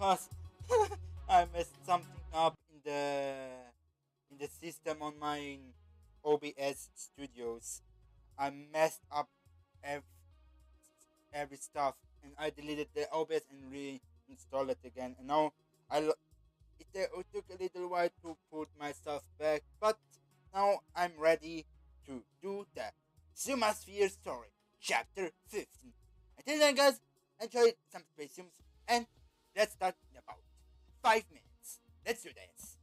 because I messed something up in the system on my OBS studios. I messed up ev- every stuff, and I deleted the OBS and reinstalled it again. And now it took a little while to put my stuff back, but now I'm ready to do the Zuma Sphere story, Chapter 15. Until then, guys, enjoy some space and let's start in about 5 minutes. Let's do this.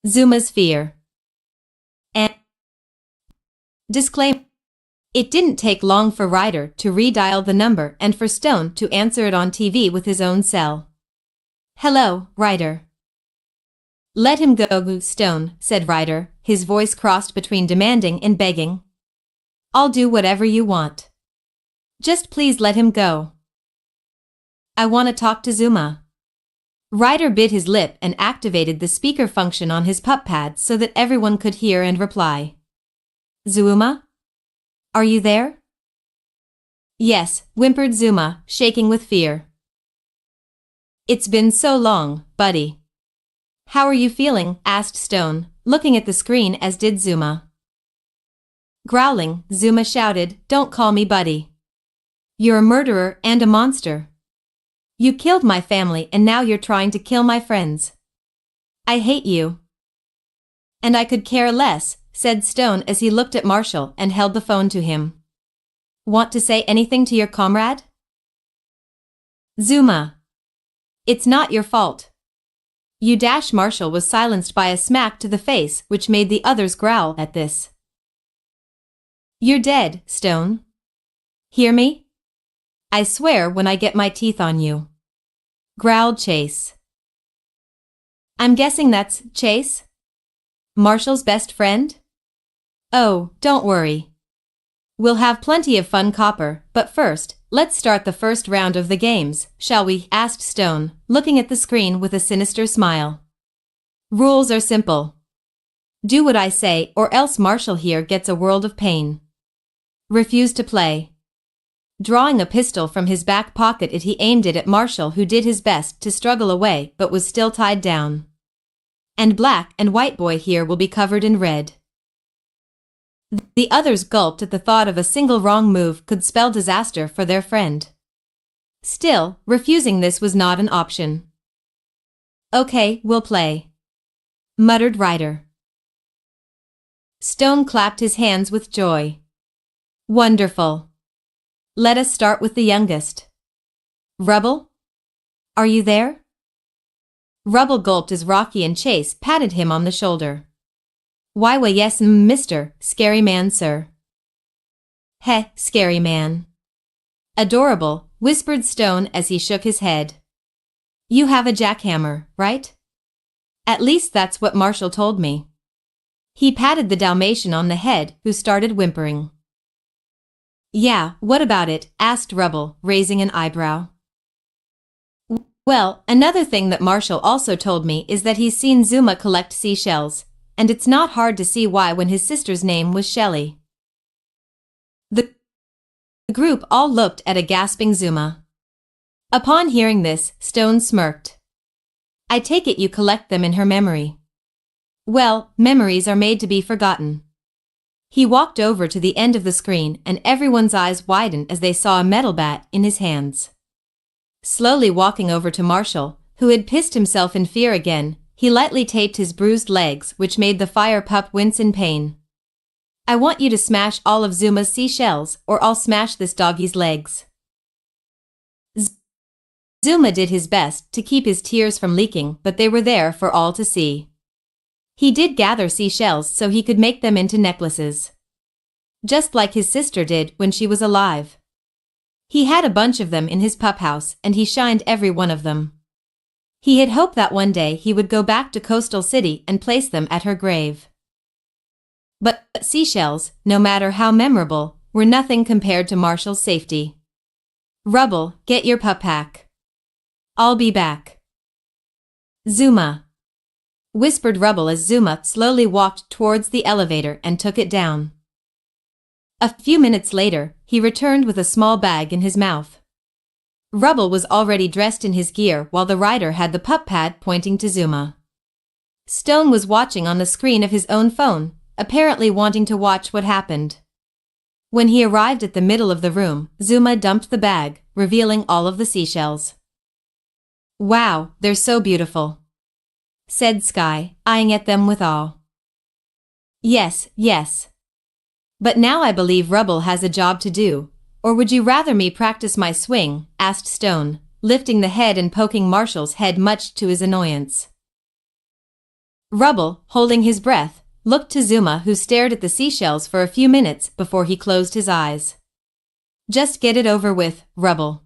Zuma's fear. And disclaimer. It didn't take long for Ryder to redial the number and for Stone to answer it on TV with his own cell. Hello, Ryder. Let him go, Stone, said Ryder, his voice crossed between demanding and begging. I'll do whatever you want. Just please let him go. I want to talk to Zuma. Ryder bit his lip and activated the speaker function on his pup pad so that everyone could hear and reply. Zuma? Are you there? Yes, whimpered Zuma, shaking with fear. It's been so long, buddy. How are you feeling? Asked Stone, looking at the screen as did Zuma. Growling, Zuma shouted, Don't call me buddy. You're a murderer and a monster. You killed my family and now you're trying to kill my friends. I hate you. And I could care less, said Stone as he looked at Marshall and held the phone to him. Want to say anything to your comrade? Zuma. It's not your fault. Marshall was silenced by a smack to the face which made the others growl at this. You're dead, Stone. Hear me? I swear when I get my teeth on you. Growled Chase. I'm guessing that's Chase? Marshall's best friend? Oh, don't worry. We'll have plenty of fun, Copper, but first, let's start the first round of the games, shall we? Asked Stone, looking at the screen with a sinister smile. Rules are simple. Do what I say or else Marshall here gets a world of pain. Refuse to play. Drawing a pistol from his back pocket he aimed it at Marshall, who did his best to struggle away but was still tied down. And Black and White Boy here will be covered in red. The others gulped at the thought of a single wrong move could spell disaster for their friend. Still, refusing this was not an option. Okay, we'll play, muttered Ryder. Stone clapped his hands with joy. Wonderful. Let us start with the youngest. Rubble? Are you there? Rubble gulped as Rocky and Chase patted him on the shoulder. Why yes, Mr. Scary Man, sir. Heh, Scary Man. Adorable, whispered Stone as he shook his head. You have a jackhammer, right? At least that's what Marshall told me. He patted the Dalmatian on the head, who started whimpering. Yeah, what about it? Asked Rubble, raising an eyebrow. Well, another thing that Marshall also told me is that he's seen Zuma collect seashells, and it's not hard to see why when his sister's name was Shelley. The group all looked at a gasping Zuma. Upon hearing this, Stone smirked. I take it you collect them in her memory. Well, memories are made to be forgotten. He walked over to the end of the screen and everyone's eyes widened as they saw a metal bat in his hands. Slowly walking over to Marshall, who had pissed himself in fear again, he lightly taped his bruised legs, which made the fire pup wince in pain. I want you to smash all of Zuma's seashells, or I'll smash this doggie's legs. Zuma did his best to keep his tears from leaking, but they were there for all to see. He did gather seashells so he could make them into necklaces. Just like his sister did when she was alive. He had a bunch of them in his pup house and he shined every one of them. He had hoped that one day he would go back to Coastal City and place them at her grave. But seashells, no matter how memorable, were nothing compared to Marshall's safety. Rubble, get your pup pack. I'll be back. Zuma, whispered Rubble as Zuma slowly walked towards the elevator and took it down. A few minutes later, he returned with a small bag in his mouth. Rubble was already dressed in his gear while the rider had the pup pad pointing to Zuma. Stone was watching on the screen of his own phone, apparently wanting to watch what happened. When he arrived at the middle of the room, Zuma dumped the bag, revealing all of the seashells. Wow, they're so beautiful, said Sky, eyeing at them with awe. Yes, yes. But now I believe Rubble has a job to do. Or would you rather me practice my swing? Asked Stone, lifting the head and poking Marshall's head much to his annoyance. Rubble, holding his breath, looked to Zuma, who stared at the seashells for a few minutes before he closed his eyes. Just get it over with, Rubble.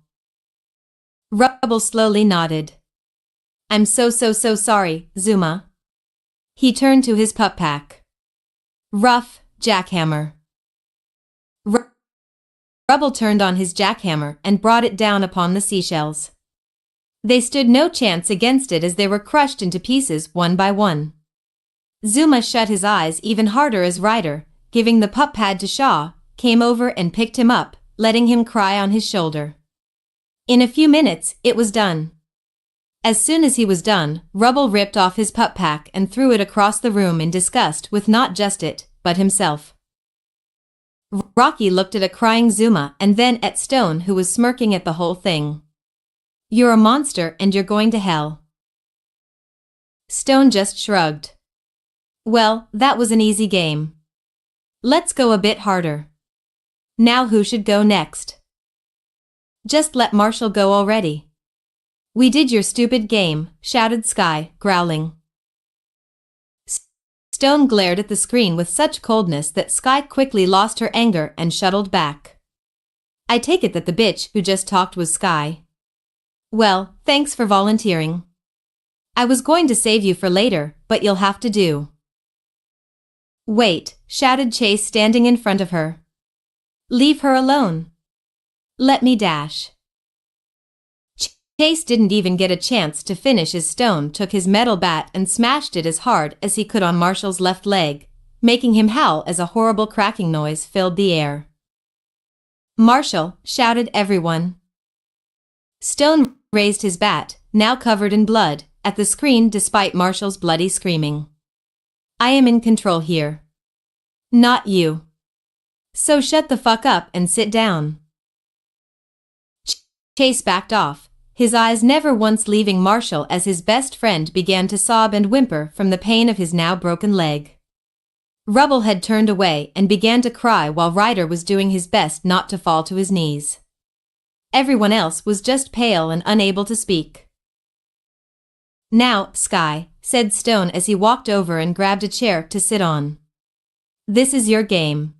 Rubble slowly nodded. I'm so sorry, Zuma. He turned to his pup pack. Rough, jackhammer. Rubble turned on his jackhammer and brought it down upon the seashells. They stood no chance against it as they were crushed into pieces one by one. Zuma shut his eyes even harder as Ryder, giving the pup pad to Shaw, came over and picked him up, letting him cry on his shoulder. In a few minutes, it was done. As soon as he was done, Rubble ripped off his pup pack and threw it across the room in disgust with not just it, but himself. Rocky looked at a crying Zuma and then at Stone, who was smirking at the whole thing. You're a monster and you're going to hell. Stone just shrugged. Well, that was an easy game. Let's go a bit harder. Now who should go next? Just let Marshall go already. We did your stupid game, shouted Sky, growling. Stone glared at the screen with such coldness that Sky quickly lost her anger and shuttled back. I take it that the bitch who just talked was Sky. Well, thanks for volunteering. I was going to save you for later, but you'll have to do. Wait, shouted Chase, standing in front of her. Leave her alone. Let me dash. Chase didn't even get a chance to finish as Stone took his metal bat and smashed it as hard as he could on Marshall's left leg, making him howl as a horrible cracking noise filled the air. Marshall, shouted everyone. Stone raised his bat, now covered in blood, at the screen despite Marshall's bloody screaming. I am in control here. Not you. So shut the fuck up and sit down. Chase backed off, his eyes never once leaving Marshall as his best friend began to sob and whimper from the pain of his now broken leg. Rubble had turned away and began to cry while Ryder was doing his best not to fall to his knees. Everyone else was just pale and unable to speak. Now, Sky, said Stone as he walked over and grabbed a chair to sit on. This is your game.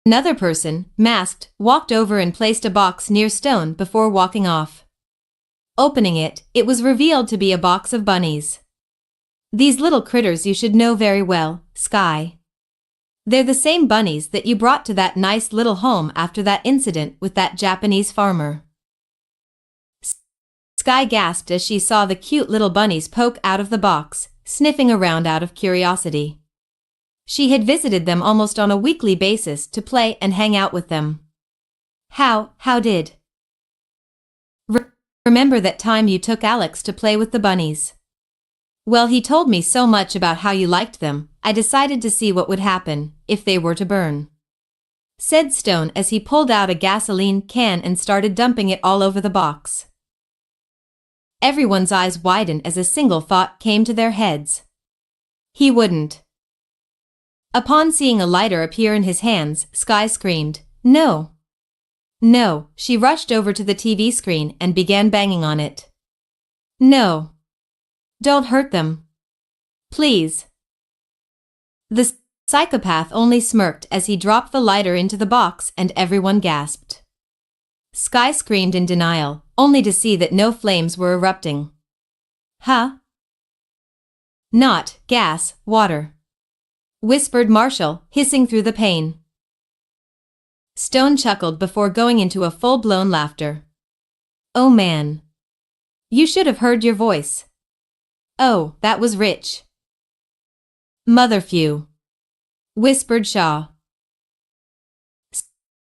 Another person, masked, walked over and placed a box near Stone before walking off. Opening it, it was revealed to be a box of bunnies. These little critters you should know very well, Sky. They're the same bunnies that you brought to that nice little home after that incident with that Japanese farmer. Sky gasped as she saw the cute little bunnies poke out of the box, sniffing around out of curiosity. She had visited them almost on a weekly basis to play and hang out with them. How did? Remember that time you took Alex to play with the bunnies? Well, he told me so much about how you liked them, I decided to see what would happen if they were to burn. Said Stone as he pulled out a gasoline can and started dumping it all over the box. Everyone's eyes widened as a single thought came to their heads. He wouldn't. Upon seeing a lighter appear in his hands, Sky screamed, No! No! She rushed over to the TV screen and began banging on it. No! Don't hurt them. Please. The psychopath only smirked as he dropped the lighter into the box and everyone gasped. Sky screamed in denial, only to see that no flames were erupting. Huh? Not gas, water, whispered Marshall, hissing through the pain. Stone chuckled before going into a full-blown laughter. Oh man. You should have heard your voice. Oh, that was rich. Motherfew, whispered Shaw.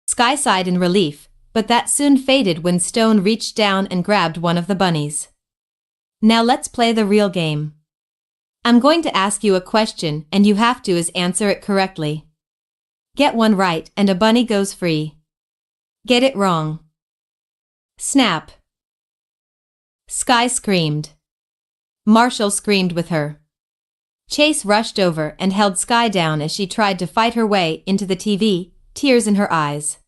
Sky sighed in relief, but that soon faded when Stone reached down and grabbed one of the bunnies. Now let's play the real game. I'm going to ask you a question and you have to answer it correctly. Get one right and a bunny goes free. Get it wrong. Snap. Sky screamed. Marshall screamed with her. Chase rushed over and held Sky down as she tried to fight her way into the TV, tears in her eyes.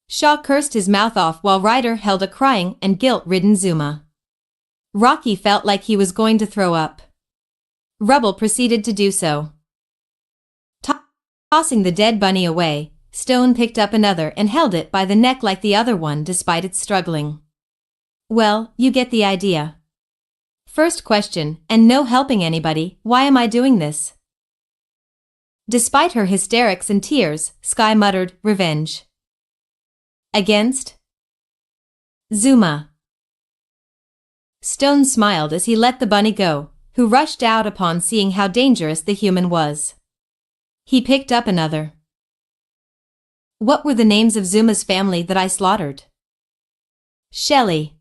Shaw cursed his mouth off while Ryder held a crying and guilt-ridden Zuma. Rocky felt like he was going to throw up. Rubble proceeded to do so. Tossing the dead bunny away, Stone picked up another and held it by the neck like the other one despite its struggling. Well, you get the idea. First question, and no helping anybody, why am I doing this? Despite her hysterics and tears, Sky muttered, revenge. Against Zuma. Stone smiled as he let the bunny go, who rushed out upon seeing how dangerous the human was. He picked up another. What were the names of Zuma's family that I slaughtered? Shelley,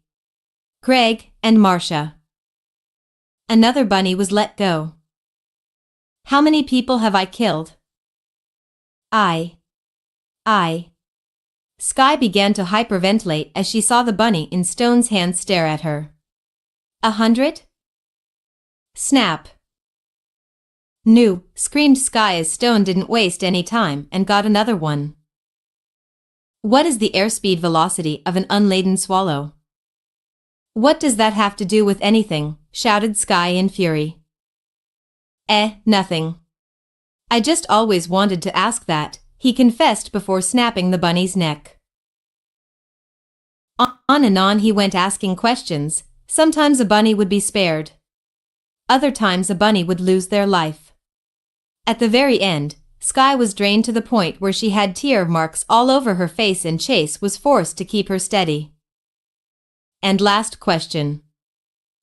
Greg, and Marcia. Another bunny was let go. How many people have I killed? I. Sky began to hyperventilate as she saw the bunny in Stone's hand stare at her. 100? Snap. No, screamed Sky as Stone didn't waste any time and got another one. What is the airspeed velocity of an unladen swallow? What does that have to do with anything? Shouted Sky in fury. Nothing. I just always wanted to ask that, he confessed before snapping the bunny's neck. On and on he went asking questions. Sometimes a bunny would be spared. Other times a bunny would lose their life. At the very end, Sky was drained to the point where she had tear marks all over her face and Chase was forced to keep her steady. And last question.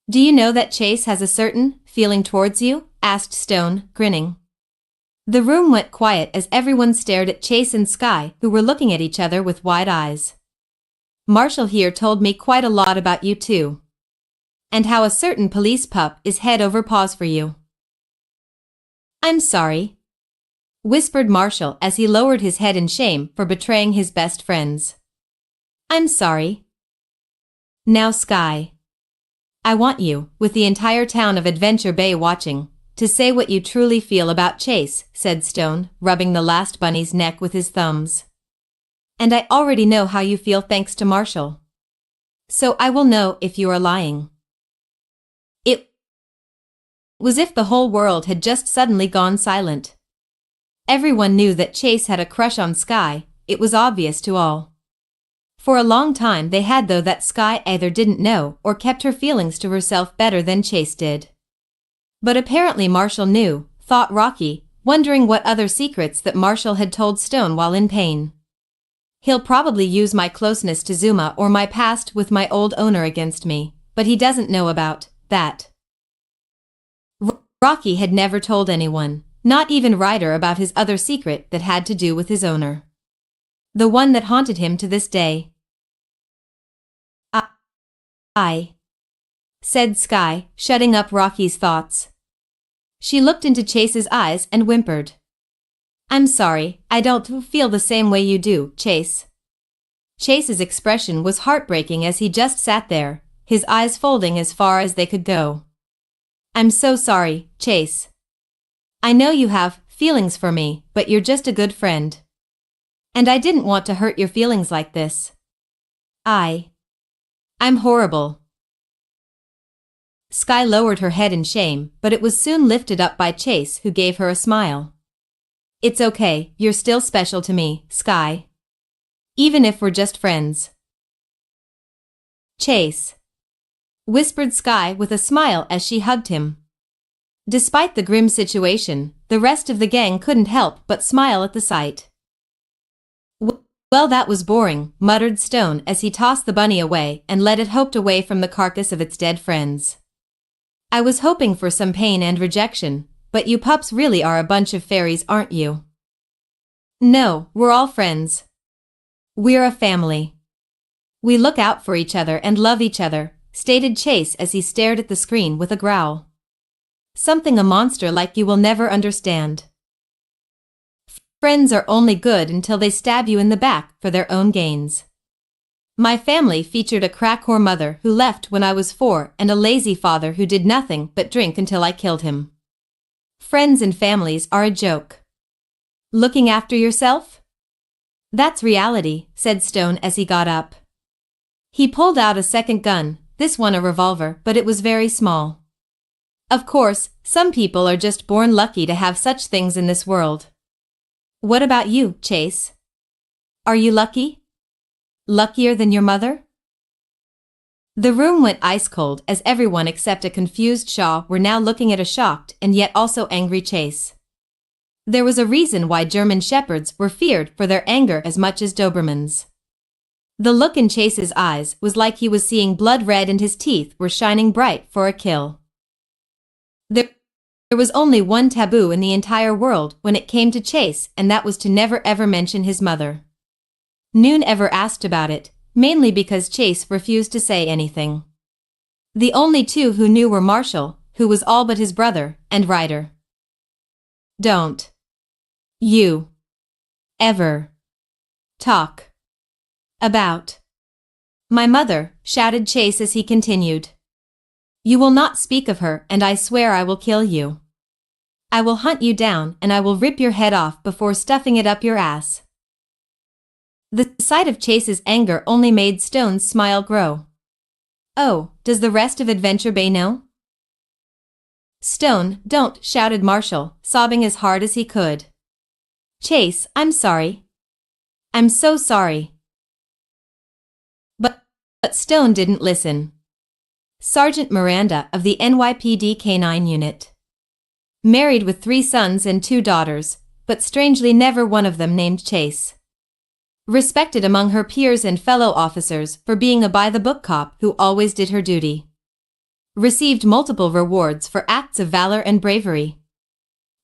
Do you know that Chase has a certain feeling towards you? Asked Stone, grinning. The room went quiet as everyone stared at Chase and Sky, who were looking at each other with wide eyes. Marshall here told me quite a lot about you too. And how a certain police pup is head over paws for you. I'm sorry, whispered Marshall as he lowered his head in shame for betraying his best friends. I'm sorry. Now Sky. I want you, with the entire town of Adventure Bay watching, to say what you truly feel about Chase, said Stone, rubbing the last bunny's neck with his thumbs. And I already know how you feel thanks to Marshall. So I will know if you are lying. It was as if the whole world had just suddenly gone silent. Everyone knew that Chase had a crush on Sky, it was obvious to all. For a long time they had, though, that Sky either didn't know or kept her feelings to herself better than Chase did. But apparently Marshall knew, thought Rocky, wondering what other secrets that Marshall had told Stone while in pain. He'll probably use my closeness to Zuma or my past with my old owner against me, but he doesn't know about that. Rocky had never told anyone, not even Ryder, about his other secret that had to do with his owner. The one that haunted him to this day. I said Sky, shutting up Rocky's thoughts. She looked into Chase's eyes and whimpered. I'm sorry, I don't feel the same way you do, Chase. Chase's expression was heartbreaking as he just sat there, his eyes folding as far as they could go. I'm so sorry, Chase. I know you have feelings for me, but you're just a good friend. And I didn't want to hurt your feelings like this. I'm horrible. Sky lowered her head in shame, but it was soon lifted up by Chase, who gave her a smile. It's okay, you're still special to me, Sky. Even if we're just friends. Chase, whispered Sky with a smile as she hugged him. Despite the grim situation, the rest of the gang couldn't help but smile at the sight. Well, that was boring, muttered Stone as he tossed the bunny away and led it hoped away from the carcass of its dead friends. I was hoping for some pain and rejection, but you pups really are a bunch of fairies, aren't you? No, we're all friends. We're a family. We look out for each other and love each other, stated Chase as he stared at the screen with a growl. Something a monster like you will never understand. Friends are only good until they stab you in the back for their own gains. My family featured a crack whore mother who left when I was 4 and a lazy father who did nothing but drink until I killed him. Friends and families are a joke. Looking after yourself? That's reality, said Stone as he got up. He pulled out a second gun, this one a revolver, but it was very small. Of course, some people are just born lucky to have such things in this world. What about you, Chase? Are you lucky? Luckier than your mother? The room went ice cold as everyone except a confused Shaw were now looking at a shocked and yet also angry Chase. There was a reason why German shepherds were feared for their anger as much as Dobermans. The look in Chase's eyes was like he was seeing blood red and his teeth were shining bright for a kill. There was only one taboo in the entire world when it came to Chase, and that was to never ever mention his mother. Noon ever asked about it, mainly because Chase refused to say anything. The only two who knew were Marshall, who was all but his brother, and Ryder. Don't you ever talk about my mother, shouted Chase as he continued. You will not speak of her, and I swear I will kill you. I will hunt you down and I will rip your head off before stuffing it up your ass. The sight of Chase's anger only made Stone's smile grow. Oh, does the rest of Adventure Bay know? Stone, don't, shouted Marshall, sobbing as hard as he could. Chase, I'm sorry. I'm so sorry. But Stone didn't listen. Sergeant Miranda of the NYPD K-9 unit. Married with 3 sons and 2 daughters, but strangely never one of them named Chase. Respected among her peers and fellow officers for being a by-the-book cop who always did her duty. Received multiple rewards for acts of valor and bravery.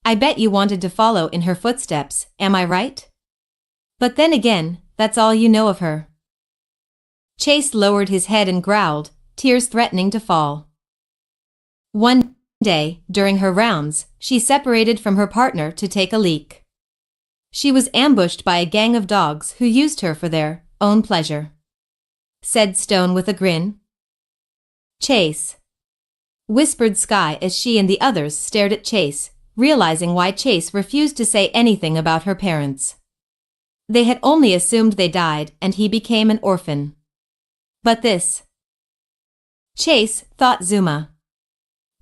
I bet you wanted to follow in her footsteps, am I right? But then again, that's all you know of her. Chase lowered his head and growled, tears threatening to fall. One day, during her rounds, she separated from her partner to take a leak. She was ambushed by a gang of dogs who used her for their own pleasure. Said Stone with a grin. Chase. Whispered Sky as she and the others stared at Chase, realizing why Chase refused to say anything about her parents. They had only assumed they died and he became an orphan. But this. Chase, thought Zuma.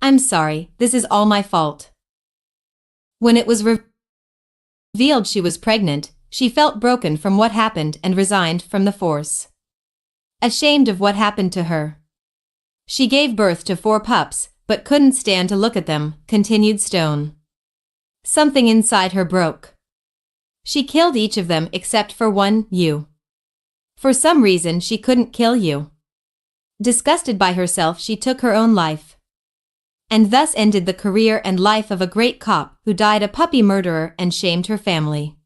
I'm sorry, this is all my fault. When it was revealed she was pregnant, she felt broken from what happened and resigned from the force. Ashamed of what happened to her. She gave birth to 4 pups, but couldn't stand to look at them, continued Stone. Something inside her broke. She killed each of them except for one, you. For some reason she couldn't kill you. Disgusted by herself, she took her own life. And thus ended the career and life of a great cop who died a puppy murderer and shamed her family.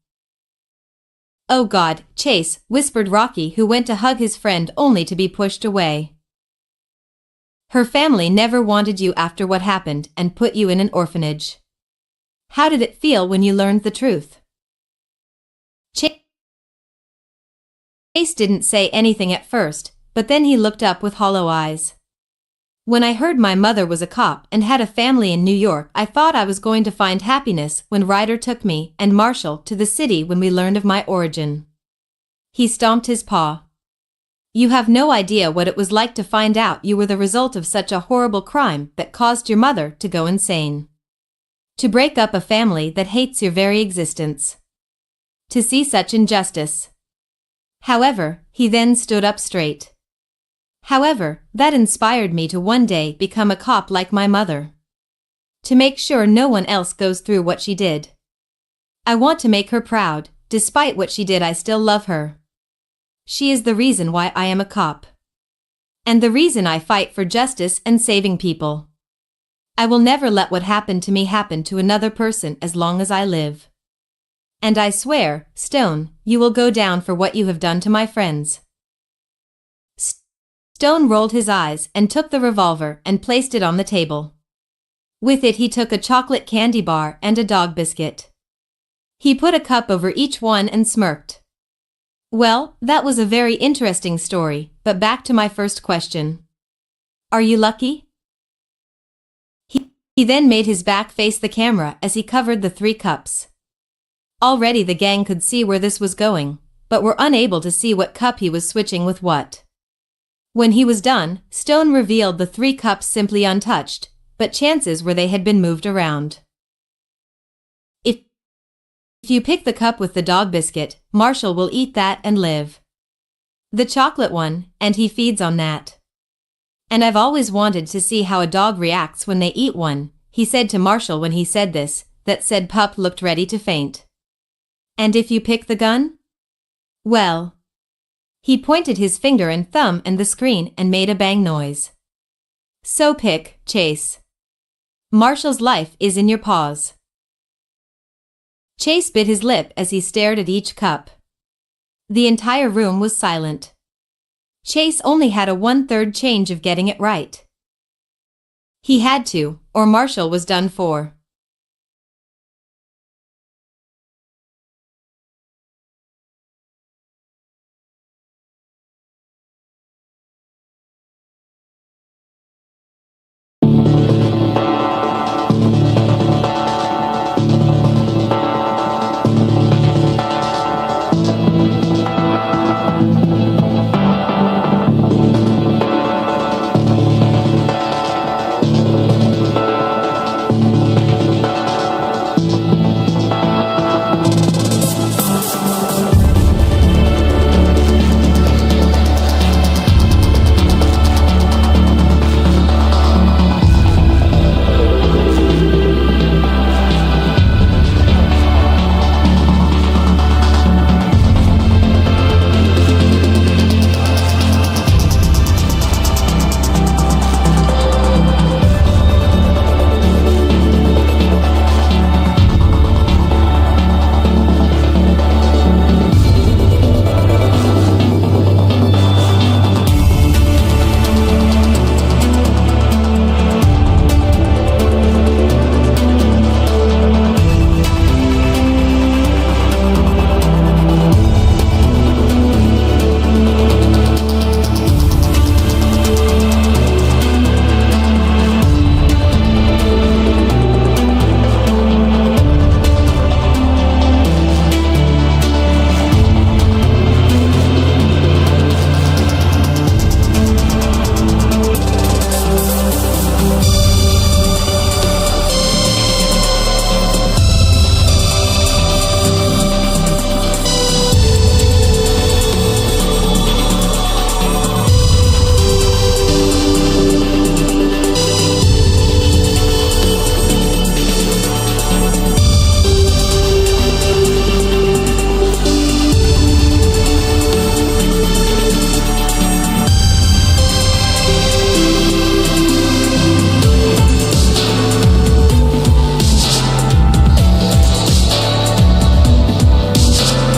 Oh God, Chase, whispered Rocky, who went to hug his friend only to be pushed away. Her family never wanted you after what happened and put you in an orphanage. How did it feel when you learned the truth? Chase didn't say anything at first, but then he looked up with hollow eyes. When I heard my mother was a cop and had a family in New York, I thought I was going to find happiness when Ryder took me and Marshall to the city when we learned of my origin. He stomped his paw. You have no idea what it was like to find out you were the result of such a horrible crime that caused your mother to go insane. To break up a family that hates your very existence. To see such injustice. However, he then stood up straight. However, that inspired me to one day become a cop like my mother. To make sure no one else goes through what she did. I want to make her proud. Despite what she did, I still love her. She is the reason why I am a cop. And the reason I fight for justice and saving people. I will never let what happened to me happen to another person as long as I live. And I swear, Stone, you will go down for what you have done to my friends. Stone rolled his eyes and took the revolver and placed it on the table. With it he took a chocolate candy bar and a dog biscuit. He put a cup over each one and smirked. Well, that was a very interesting story, but back to my first question. Are you lucky? He then made his back face the camera as he covered the 3 cups. Already the gang could see where this was going, but were unable to see what cup he was switching with what. When he was done, Stone revealed the 3 cups simply untouched, but chances were they had been moved around. If you pick the cup with the dog biscuit, Marshall will eat that and live. The chocolate one, and he feeds on that. And I've always wanted to see how a dog reacts when they eat one, he said to Marshall when he said this. That said pup looked ready to faint. And if you pick the gun? Well. He pointed his finger and thumb and the screen and made a bang noise. So pick, Chase. Marshall's life is in your paws. Chase bit his lip as he stared at each cup. The entire room was silent. Chase only had a 1/3 change of getting it right. He had to, or Marshall was done for.